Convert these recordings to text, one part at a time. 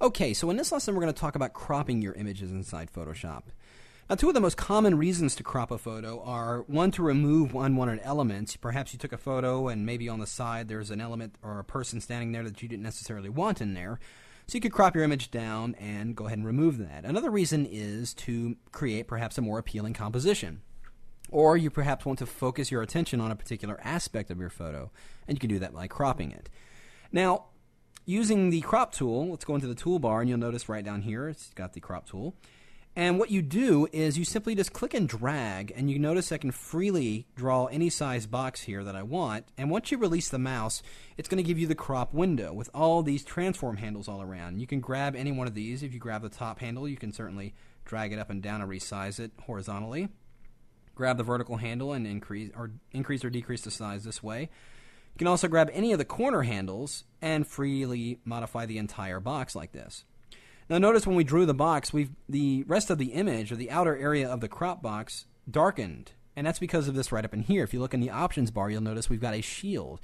Okay, so in this lesson we're going to talk about cropping your images inside Photoshop. Now, two of the most common reasons to crop a photo are, one, to remove unwanted elements. Perhaps you took a photo and maybe on the side there's an element or a person standing there that you didn't necessarily want in there. So you could crop your image down and go ahead and remove that. Another reason is to create perhaps a more appealing composition. Or you perhaps want to focus your attention on a particular aspect of your photo, and you can do that by cropping it. Now, using the crop tool, let's go into the toolbar, and you'll notice right down here it's got the crop tool. And what you do is you simply just click and drag, and you notice I can freely draw any size box here that I want. And once you release the mouse, it's going to give you the crop window with all these transform handles all around. You can grab any one of these. If you grab the top handle, you can certainly drag it up and down and resize it horizontally. Grab the vertical handle and increase or decrease the size this way. You can also grab any of the corner handles and freely modify the entire box like this. Now notice when we drew the box, the rest of the image, or the outer area of the crop box, darkened. And that's because of this right up in here. If you look in the options bar, you'll notice we've got a shield.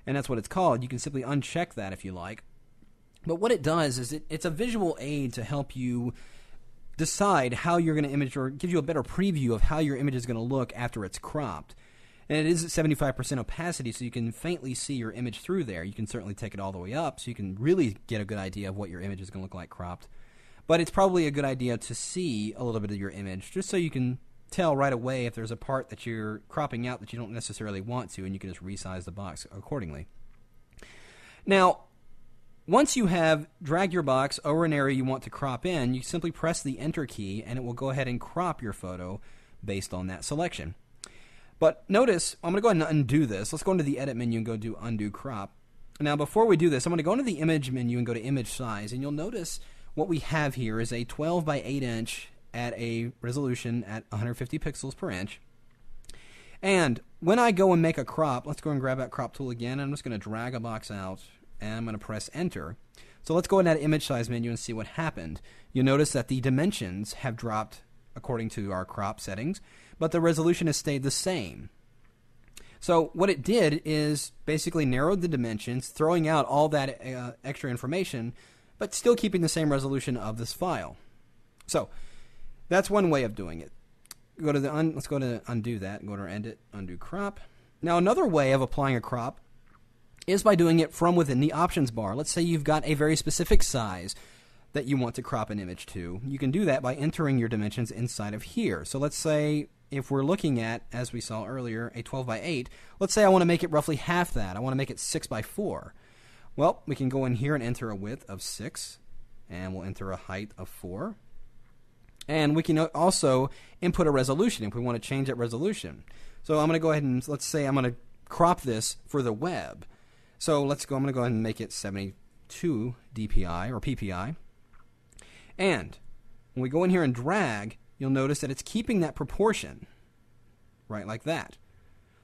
And that's what it's called. You can simply uncheck that if you like. But what it does is it's a visual aid to help you decide how you're going to image, or give you a better preview of how your image is going to look after it's cropped. And it is at 75% opacity, so you can faintly see your image through there. You can certainly take it all the way up, so you can really get a good idea of what your image is going to look like cropped. But it's probably a good idea to see a little bit of your image, just so you can tell right away if there's a part that you're cropping out that you don't necessarily want to, and you can just resize the box accordingly. Now, once you have dragged your box over an area you want to crop in, you simply press the Enter key, and it will go ahead and crop your photo based on that selection. But notice, I'm going to go ahead and undo this. Let's go into the Edit menu and go do Undo Crop. Now, before we do this, I'm going to go into the Image menu and go to Image Size, and you'll notice what we have here is a 12 by 8 inch at a resolution at 150 pixels per inch. And when I go and make a crop, let's go and grab that crop tool again. I'm just going to drag a box out, and I'm going to press Enter. So let's go into that Image Size menu and see what happened. You'll notice that the dimensions have dropped according to our crop settings, but the resolution has stayed the same. So what it did is basically narrowed the dimensions, throwing out all that extra information, but still keeping the same resolution of this file. So that's one way of doing it. Go to let's go to undo that. Go to Edit, Undo Crop. Now another way of applying a crop is by doing it from within the options bar. Let's say you've got a very specific size that you want to crop an image to. You can do that by entering your dimensions inside of here. So let's say if we're looking at, as we saw earlier, a 12 by 8, let's say I want to make it roughly half that. I want to make it 6 by 4. Well, we can go in here and enter a width of 6, and we'll enter a height of 4. And we can also input a resolution if we want to change that resolution. So I'm going to go ahead and, let's say I'm going to crop this for the web. So I'm going to go ahead and make it 72 dpi or ppi. And when we go in here and drag, you'll notice that it's keeping that proportion, right, like that.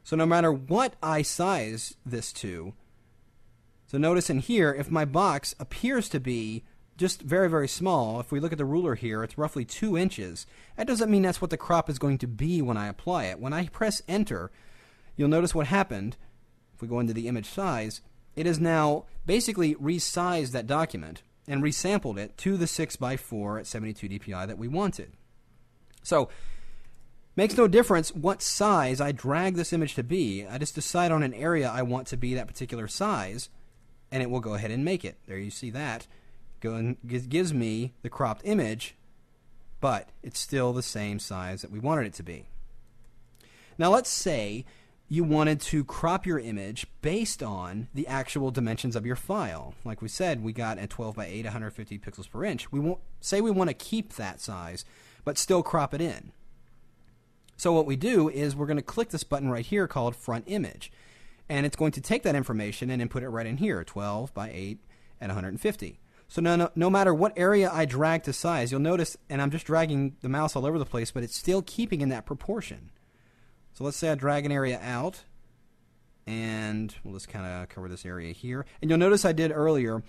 So no matter what I size this to, so notice in here, if my box appears to be just very, very small, if we look at the ruler here, it's roughly 2 inches. That doesn't mean that's what the crop is going to be when I apply it. When I press Enter, you'll notice what happened. If we go into the image size, it has now basically resized that document and resampled it to the 6 by 4 at 72 dpi that we wanted. So, makes no difference what size I drag this image to be. I just decide on an area I want to be that particular size, and it will go ahead and make it. There you see that. Gives me the cropped image, but it's still the same size that we wanted it to be. Now let's say you wanted to crop your image based on the actual dimensions of your file. Like we said, we got a 12 by 8, 150 pixels per inch. We want to keep that size, but still crop it in. So what we do is we're going to click this button right here called Front Image. And it's going to take that information and input it right in here, 12 by 8 at 150. So no matter what area I drag to size, you'll notice, and I'm just dragging the mouse all over the place, but it's still keeping in that proportion. So let's say I drag an area out, and we'll just kind of cover this area here. And you'll notice I did earlier,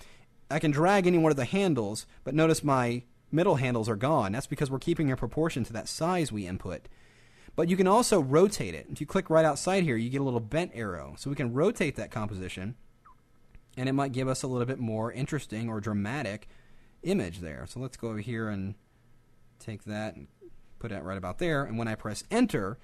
I can drag any one of the handles, but notice my middle handles are gone. That's because we're keeping a proportion to that size we input. But you can also rotate it. If you click right outside here, you get a little bent arrow. So we can rotate that composition, and it might give us a little bit more interesting or dramatic image there. So let's go over here and take that and put it right about there. And when I press enter,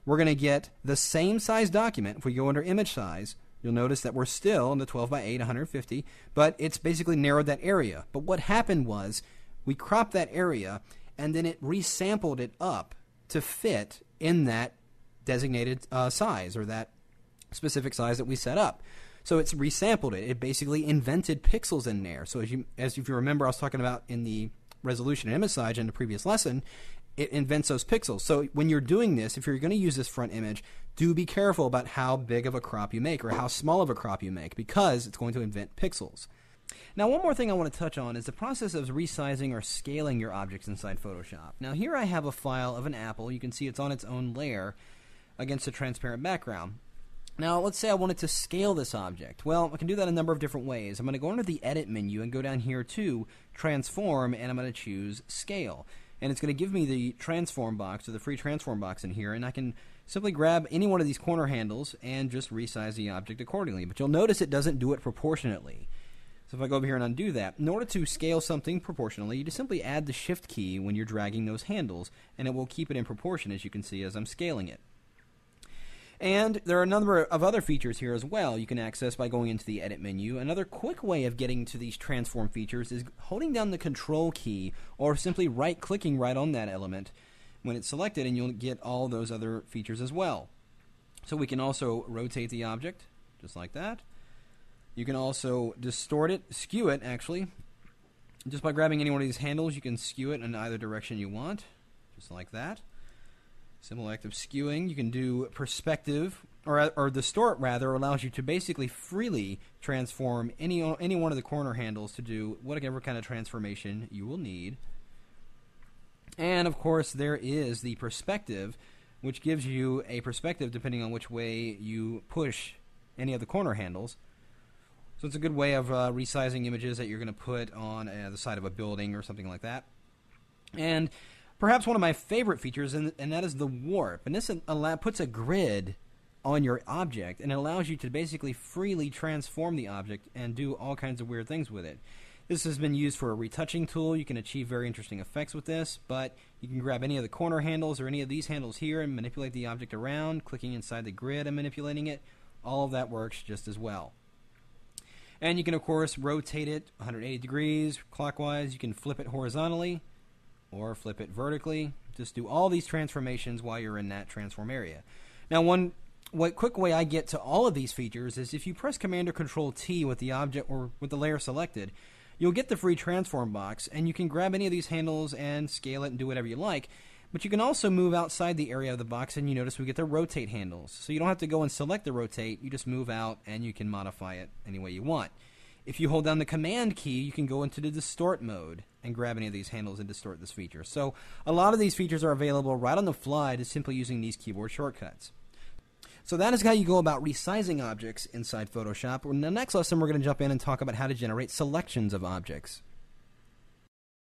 we're going to get the same size document. If we go under image size, you'll notice that we're still in the 12 by 8, 150, but it's basically narrowed that area. But what happened was we cropped that area and then it resampled it up to fit in that designated size, or that specific size that we set up. So it's resampled it. It basically invented pixels in there. So as if you remember, I was talking about in the resolution and image size in the previous lesson, it invents those pixels. So when you're doing this, if you're going to use this front image, do be careful about how big of a crop you make or how small of a crop you make, because it's going to invent pixels. Now, one more thing I want to touch on is the process of resizing or scaling your objects inside Photoshop. Now, here I have a file of an apple. You can see it's on its own layer against a transparent background. Now, let's say I wanted to scale this object. Well, I can do that a number of different ways. I'm going to go under the Edit menu and go down here to Transform, and I'm going to choose Scale. And it's going to give me the transform box, or the free transform box in here, and I can simply grab any one of these corner handles and just resize the object accordingly. But you'll notice it doesn't do it proportionately. So if I go over here and undo that, in order to scale something proportionally, you just simply add the Shift key when you're dragging those handles, and it will keep it in proportion, as you can see as I'm scaling it. And there are a number of other features here as well you can access by going into the Edit menu. Another quick way of getting to these transform features is holding down the Control key, or simply right-clicking right on that element when it's selected, and you'll get all those other features as well. So we can also rotate the object, just like that. You can also distort it, skew it actually. Just by grabbing any one of these handles, you can skew it in either direction you want, just like that. Simple act of skewing. You can do perspective, or distort rather, allows you to basically freely transform any one of the corner handles to do whatever kind of transformation you will need. And of course there is the perspective, which gives you a perspective depending on which way you push any of the corner handles. So it's a good way of resizing images that you're going to put on the side of a building or something like that. And perhaps one of my favorite features, and that is the warp. And this puts a grid on your object, and it allows you to basically freely transform the object and do all kinds of weird things with it. This has been used for a retouching tool. You can achieve very interesting effects with this, but you can grab any of the corner handles or any of these handles here and manipulate the object around, clicking inside the grid and manipulating it. All of that works just as well. And you can, of course, rotate it 180 degrees clockwise. You can flip it horizontally or flip it vertically. Just do all these transformations while you're in that transform area. Now, one quick way I get to all of these features is if you press Command or Control T with the object or with the layer selected, you'll get the free transform box, and you can grab any of these handles and scale it and do whatever you like. But you can also move outside the area of the box, and you notice we get the rotate handles. So you don't have to go and select the rotate, you just move out and you can modify it any way you want. If you hold down the Command key, you can go into the distort mode and grab any of these handles and distort this feature. So a lot of these features are available right on the fly just simply using these keyboard shortcuts. So that is how you go about resizing objects inside Photoshop. In the next lesson, we're going to jump in and talk about how to generate selections of objects.